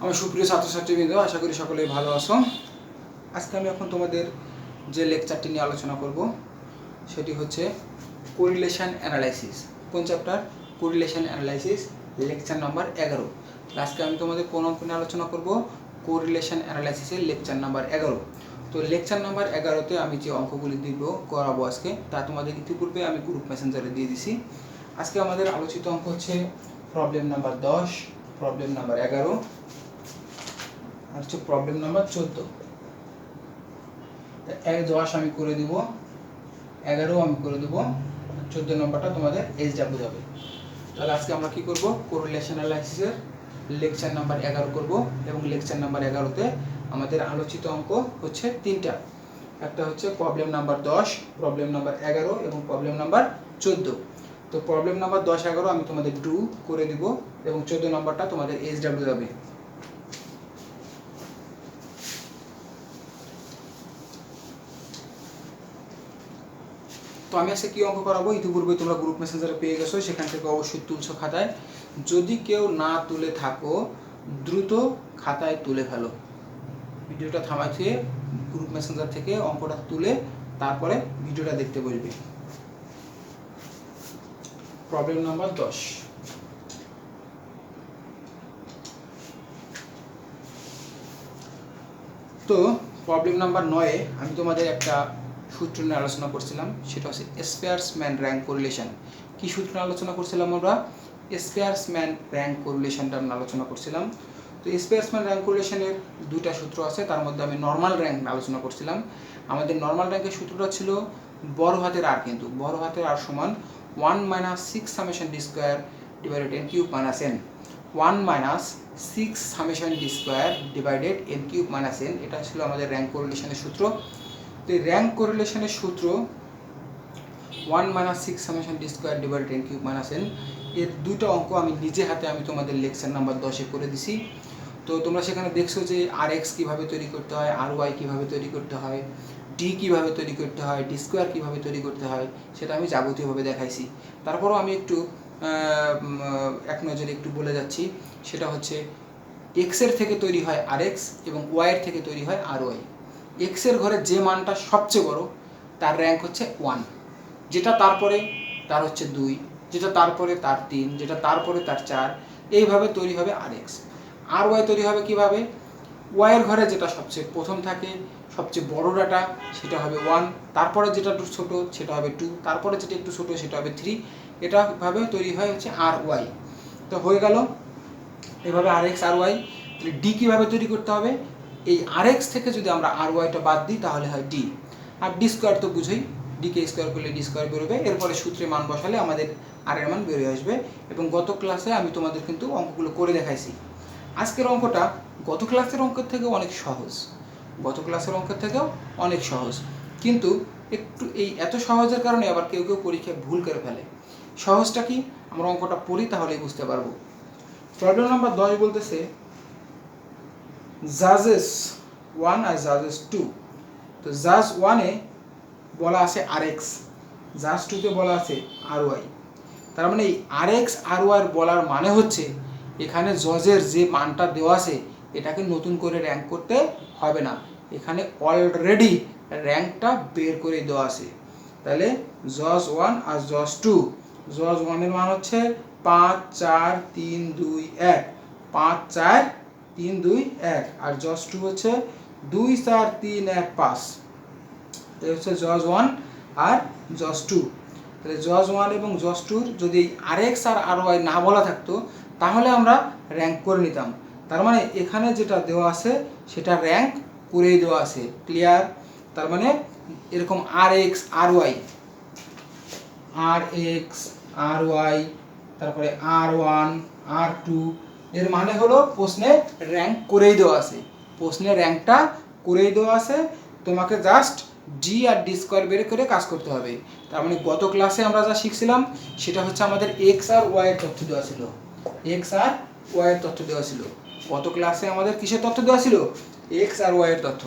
আমার সুপ্রিয় ছাত্রছাত্রীবৃন্দ, আশা করি সকলেই ভালো আছো। আজকে আমি এখন তোমাদের যে লেকচারটি নিয়ে আলোচনা করব সেটি হচ্ছে কোরিলেশন অ্যানালাইসিস। কোন chapter? Correlation analysis, lecture number 11। আজকে আমি তোমাদের কোন অঙ্ক নিয়ে আলোচনা করব? কোরিলেশন অ্যানালাইসিসের লেকচার নাম্বার 11। তো লেকচার নাম্বার 11তে আমি যে অঙ্কগুলি করাবো আজকে, তা তোমাদের ইতিপূর্বে আমি গ্রুপ মেসেঞ্জারে দিয়ে দিছি। আজকে আমাদের আলোচিত অঙ্ক হচ্ছে প্রবলেম নাম্বার 10, প্রবলেম নাম্বার 11 আর হচ্ছে প্রবলেম নাম্বার 14। 10 আমি করে দিব, 11 আমি করে দেব, 14 নম্বরটা তোমাদের SW যাবে। তাহলে আজকে আমরা কি করব? কোরিলেশন অ্যানালাইসিসের লেকচার নাম্বার 11 করব এবং লেকচার নাম্বার 11তে আমাদের আলোচিত অঙ্ক হচ্ছে তিনটা। একটা হচ্ছে প্রবলেম নাম্বার 10, প্রবলেম নাম্বার 11 এবং প্রবলেম নাম্বার 14। তো প্রবলেম নাম্বার 10, 11 আমি তোমাদের ডু করে দিব এবং 14 নম্বরটা তোমাদের SW যাবে। তো আমি আজকে কি অঙ্ক করাবো ইতিপূর্বে তোমরা গ্রুপ মেসেঞ্জারে পেয়ে গেছো, সেখান থেকে অবশ্যই তুলছো খাতায়। যদি কেউ না তুলে থাকো দ্রুত খাতায় তুলে ফেলো। ভিডিওটা থামাইতে গ্রুপ মেসেঞ্জার থেকে অঙ্কটা তুলে তারপরে ভিডিওটা দেখতে বসবে। Problem number 10। তো প্রবলেম নাম্বার 9-এ আমি তোমাদের একটা সূত্র নিয়ে আলোচনা করছিলাম, সেটা হচ্ছে স্পেয়ারসম্যান র্যাঙ্ক কোরিলেশন। কি সূত্র নিয়ে আলোচনা করছিলাম আমরা? স্পেয়ারসম্যান র্যাঙ্ক কোরিলেশনটা আমরা আলোচনা করছিলাম। তো স্পেয়ারসম্যান র্যাঙ্ক কোরিলেশনের দুইটা সূত্র আছে, তার মধ্যে আমি নর্মাল র্যাঙ্ক আলোচনা করছিলাম। আমাদের নর্মাল র্যাঙ্কের সূত্রটা ছিল বড় হাতের আর, কিন্তু বড় হাতের আর সমান 1 - 6 summation D square divided n cube minus n। 1 - 6 summation D square divided n cube minus n, এটা ছিল আমাদের র্যাঙ্ক কোরিলেশনের সূত্র। তো এই র্যাঙ্ক কোরিলেশনের সূত্র 1 - 6 summation D square divided n cube minus n, এর দুটো অঙ্ক আমি নিজে হাতে আমি তোমাদের লেকচার নাম্বার 10-এ করে দিছি। তো তোমরা সেখানে দেখছো যে RX কীভাবে তৈরি করতে হয়, RY কীভাবে তৈরি করতে হয়, ডি কীভাবে তৈরি করতে হয়, ডি স্কোয়ার কীভাবে তৈরি করতে হয়, সেটা আমি যাবতীয়ভাবে দেখাইছি। তারপরও আমি একটু এক নজরে একটু বলে যাচ্ছি, সেটা হচ্ছে এক্সের থেকে তৈরি হয় RX এবং ওয়াইয়ের থেকে তৈরি হয় RY। এক্সের ঘরে যে মানটা সবচেয়ে বড় তার র্যাঙ্ক হচ্ছে 1, যেটা তারপরে তার হচ্ছে 2, যেটা তারপরে তার 3, যেটা তারপরে তার 4, এইভাবে তৈরি হবে RX। RY তৈরি হবে কিভাবে? ওয়াইয়ের ঘরে যেটা সবচেয়ে প্রথম থাকে, সবচেয়ে বড় ডাটা, সেটা হবে 1, তারপরে যেটা একটু ছোটো সেটা হবে 2, তারপরে যেটা একটু ছোটো সেটা হবে 3, এটাভাবে তৈরি হয় হচ্ছে RY। তো হয়ে গেল এভাবে RX RY। তাহলে ডি কীভাবে তৈরি করতে হবে? এই RX থেকে যদি আমরা RYটা বাদ দিই তাহলে হয় ডি। আর ডি স্কোয়ার তো বুঝোই, ডিকে স্কোয়ার করলে ডি স্কোয়ার বেরোবে, এরপরে সূত্রে মান বসালে আমাদের আর এর মান বেরিয়ে আসবে। এবং গত ক্লাসে আমি তোমাদের কিন্তু অঙ্কগুলো করে দেখাইছি। আজকের অঙ্কটা গত ক্লাসের অঙ্কের থেকেও অনেক সহজ, গত ক্লাসের অঙ্কের থেকেও অনেক সহজ, কিন্তু একটু এই এত সহজের কারণে আবার কেউ কেউ পরীক্ষায় ভুল করে ফেলে। সহজটা কি? আমরা অঙ্কটা পড়ি তাহলেই বুঝতে পারবো। প্রবলেম নাম্বার 10 বলতেছে জাজেস 1 আর জাজেস 2। তো জাজ 1-এ বলা আছে RX, জাজ 2-তে বলা আছে RY। তার মানে এই RX RY বলার মানে হচ্ছে এখানে জজের যে মানটা দেওয়া আছে এটাকে নতুন করে র্যাঙ্ক করতে হবে না, এখানে অলরেডি র্যাঙ্কটা বের করে দেওয়া আছে। তাহলে জজ 1 আর জজ 2, জজ 1-এর মান হচ্ছে 5 4 3 2 1, 5 4 3 2 1, আর জজ 2 হচ্ছে 2 4 3 1 5। এই হচ্ছে জজ 1 আর জজ 2। তাহলে জজ 1 এবং জজ 2-র যদি RX আর RY না বলা থাকতো তাহলে আমরা র্যাঙ্ক করে নিতাম। তার মানে এখানে যেটা দেওয়া আছে সেটা র্যাঙ্ক করেই দেওয়া আছে। ক্লিয়ার? তার মানে এরকম RX RY, RX RY, তারপরে R1 R2, এর মানে হলো প্রশ্নে র্যাঙ্ক করেই দেওয়া আছে, প্রশ্নে র্যাঙ্কটা করেই দেওয়া আছে, তোমাকে জাস্ট ডি আর ডি স্কোয়ার বের করে কাজ করতে হবে। তার মানে গত ক্লাসে আমরা যা শিখছিলাম সেটা হচ্ছে আমাদের এক্স আর ওয়াইয়ের তথ্য দেওয়া ছিল, এক্স আর ওয়াইয়ের তথ্য দেওয়া ছিল। গত ক্লাসে আমাদের কিসের তথ্য দেওয়া ছিল? এক্স আর ওয়াইয়ের তথ্য।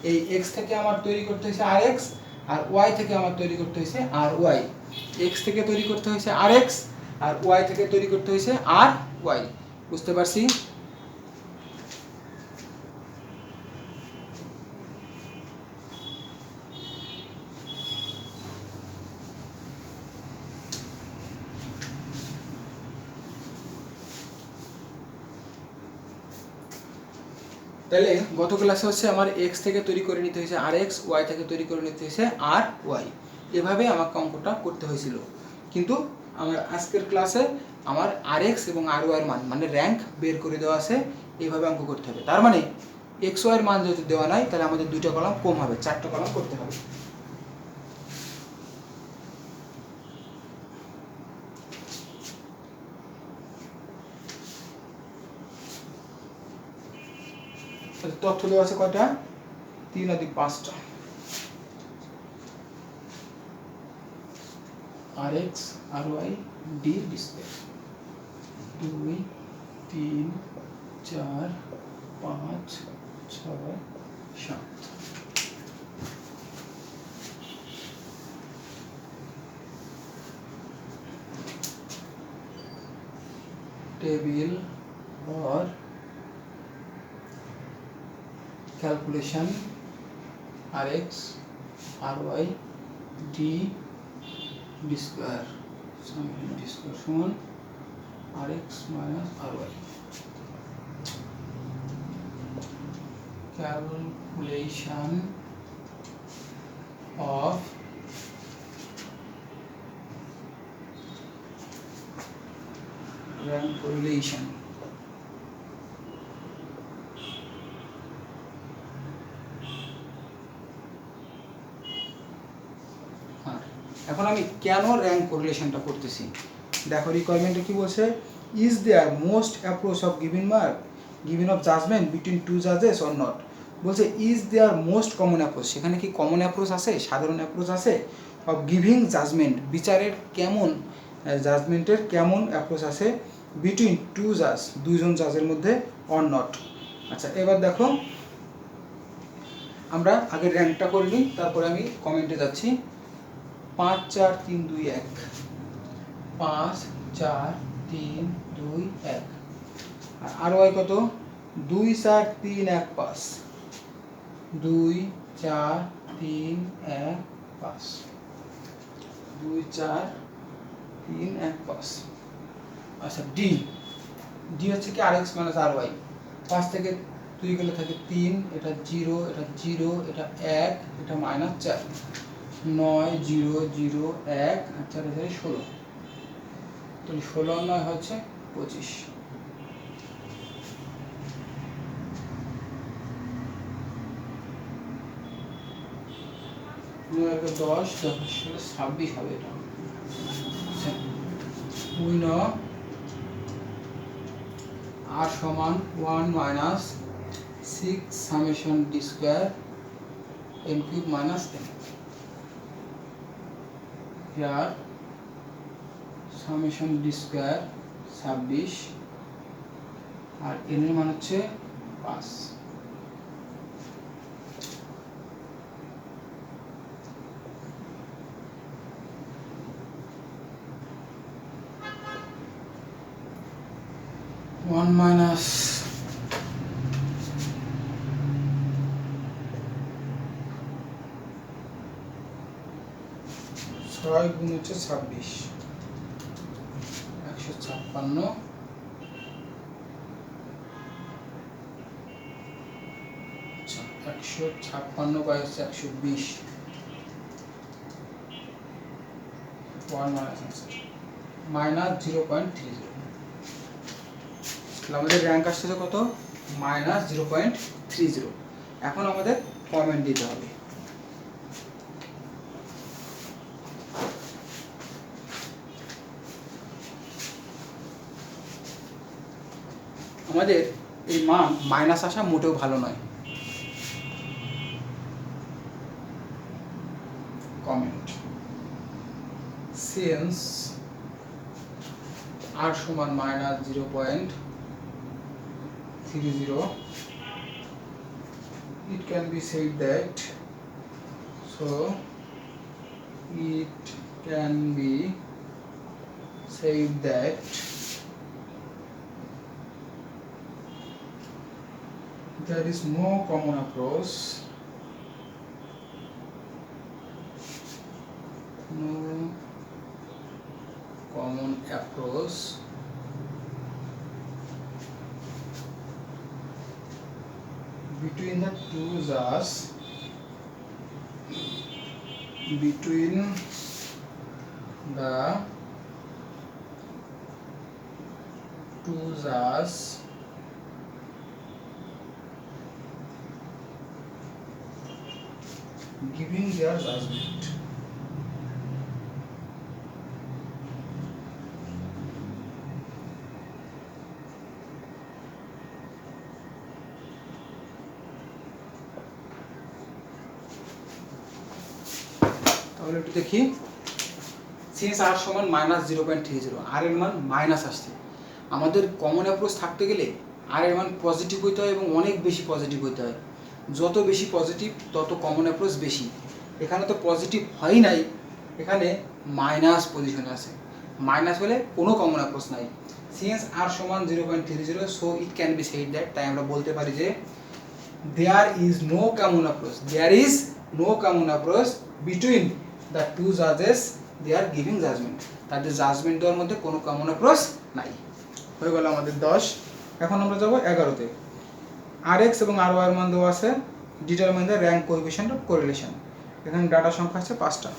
এই এক্স থেকে আমার তৈরি করতে হয়েছে আর এক্স, আর ওয়াই থেকে আমার তৈরি করতে হয়েছে আর ওয়াই। এক্স থেকে তৈরি করতে হয়েছে আর এক্স, আর ওয়াই থেকে তৈরি করতে হয়েছে আর ওয়াই। বুঝতে পারছি? তাহলে গত ক্লাসে হচ্ছে আমার এক্স থেকে তৈরি করে নিতে হয়েছে আর এক্স, ওয়াই থেকে তৈরি করে নিতে হয়েছে আর ওয়াই, এভাবে আমাকে অঙ্কটা করতে হয়েছিল। কিন্তু আমার আজকের ক্লাসে আমার আর এক্স এবং আর ওয়াইয়ের মান মানে র্যাঙ্ক বের করে দেওয়া আছে, এইভাবে অঙ্ক করতে হবে। তার মানে এক্স ওয়াইয়ের মান যেহেতু দেওয়া নাই, তাহলে আমাদের 2টা কলাম কম হবে, 4টা কলাম করতে হবে। তথ্য দেওয়া আছে কয়টা? 3 আর 2 5টা। R X R Y D ডিসপ্লে 2 3 4 5 6 7। टेबल और calculation R X R Y D D square समान R X minus R Y. Calculation of rank correlation এখন আমি কেন র্যাঙ্ক কোরিলেশনটা করতেছি দেখো, রিকোয়ারমেন্টে কি বলছে, is there most approach of giving of judgement between two জাজেস অর নট। বলছে is there most common approach, সেখানে কি কমন অ্যাপ্রোচ আছে, সাধারণ অ্যাপ্রোচ আছে, অফ গিভিং জাজমেন্ট বিচারের কেমন, জাজমেন্টের কেমন অ্যাপ্রোচ আছে, বিটুইন টু জাজ দুইজন জাজের মধ্যে অর নট। আচ্ছা এবার দেখো, আমরা আগে র্যাঙ্কটা করে নিই, তারপরে আমি কমেন্টে যাচ্ছি। 5 4 3 2 1 5 4 3 2 1 আর ওয়াই কত 2 4 3 1 5 2 4 3 1 5 2 4 3 1 5। আচ্ছা ডি হচ্ছে কি আর এক্স মাইনাস আর ওয়াই, 5 থেকে 2 গেলে থাকে 3, এটা 0, এটা 0, এটা 1, এটা মাইনাস 4, 9 0 0 1 আর 4 4 16, তাহলে 16 আর 9 হচ্ছে 25। 9 10 26 হবে এটা। আচ্ছা we know r সমান 1 minus 6 summation d square n cube minus n। here summation d square 26 R n এর মান হচ্ছে 5। one minus 6 গুণ হচ্ছে 26 156। আচ্ছা 156 বাই হচ্ছে 120 1 মাইনাস 0.30। আমাদের র্যাঙ্ক আসছে কত মাইনাস 0.30। এখন আমাদের কমেন্ট দিতে হবে। আমাদের এই মান মাইনাস আসা মোটেও ভালো নয়। কমেন্ট সিন্স আর সমান minus 0.30, it can be said that there is no common approach between the two jars, between the two jars giving their judgment. তাহলে একটু দেখি, সিন্স আর সমান -0.30, আর এর মান মাইনাস আসছে, আমাদের কমন অ্যাপ্রোচ থাকতে গেলে আর এর মান পজিটিভ হইতে হয় এবং অনেক বেশি পজিটিভ হইতে হয়। যত বেশি পজিটিভ তত কমন অ্যাপ্রোচ বেশি। এখানে তো পজিটিভ হয় নাই, এখানে মাইনাস পজিশনে আছে, মাইনাস হলে কোনো কমন অ্যাপ্রোচ নাই। সিন্স আর সমান 0.30, so it can be said that, তাই আমরা বলতে পারি যে there is no common approach, there is no common approach between the two জাজেস দে আর গিভিং জাজমেন্ট, তাদের জাজমেন্ট দেওয়ার মধ্যে কোনো কমন অ্যাপ্রোচ নাই। হয়ে গেল আমাদের 10। এখন আমরা যাব 11তে। Rx এবং Ry এর মান দেওয়া আছে, determine the rank coefficient of correlation. এখানে ডাটা সংখ্যা আছে 5টা।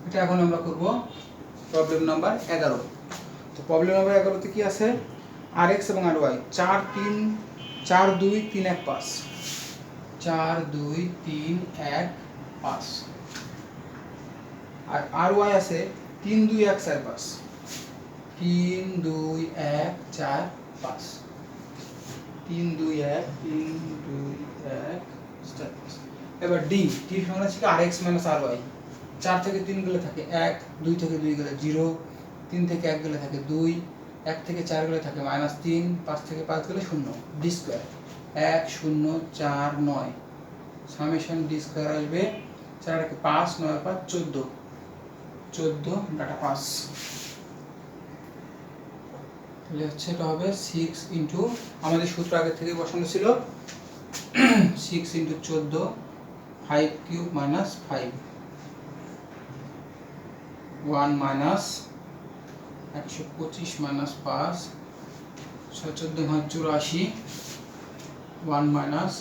এটা এখন আমরা করব প্রবলেম নাম্বার 11। তো প্রবলেম নাম্বার 11তে কি আছে, Rx এবং Ry 4 2 3 1 5, 4 2 3 1 5, আর Ry আছে 3 2 1 4 5, 3 2 1 4 5, 3 2 1 3 2 1 4 5। এবার ডি সমান আছে Rx Ry, 4 থেকে 3 গেলে থাকে 1, 2 থেকে 2 গেলে 0, 3 থেকে 1 গেলে থাকে 2, 1 থেকে 4 গেলে থাকে -3, 5 থেকে 5 গেলে 0। D square 1 0 4 9, summation D square আসবে 4 থেকে 5 9 5 14, 14 ডাটা 5। তাহলে হচ্ছে এটা হবে 6 ইনটু, আমাদের সূত্র আগে থেকে বসানো ছিল 6 into 14, 5 cube minus 5, 1 minus 125 minus 5, 14 হয় 84, 1 মাইনাস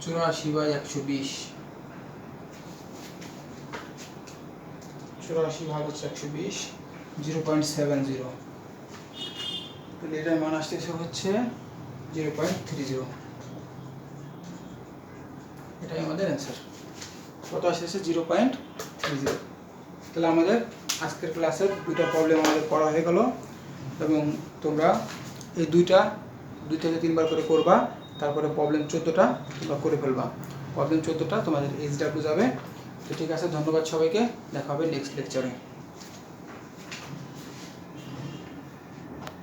84/120, 84 ভাগ হচ্ছে 120, 0.70। তাহলে এটার মান আসতেছে হচ্ছে 0.30। এটাই আমাদের অ্যান্সার। কত আসতেছে 0.30। তাহলে আমাদের আজকের ক্লাসের দুটো প্রবলেম আমাদের করা হয়ে গেল, এবং তোমরা এই 2 থেকে 3 বার করে করবা, তারপরে প্রবলেম 14টা তোমরা করে ফেলবা। প্রবলেম 14টা তোমাদের এইচডাব্লিউ যাবে। তো ঠিক আছে, ধন্যবাদ সবাইকে, দেখা হবে নেক্সট লেকচারে।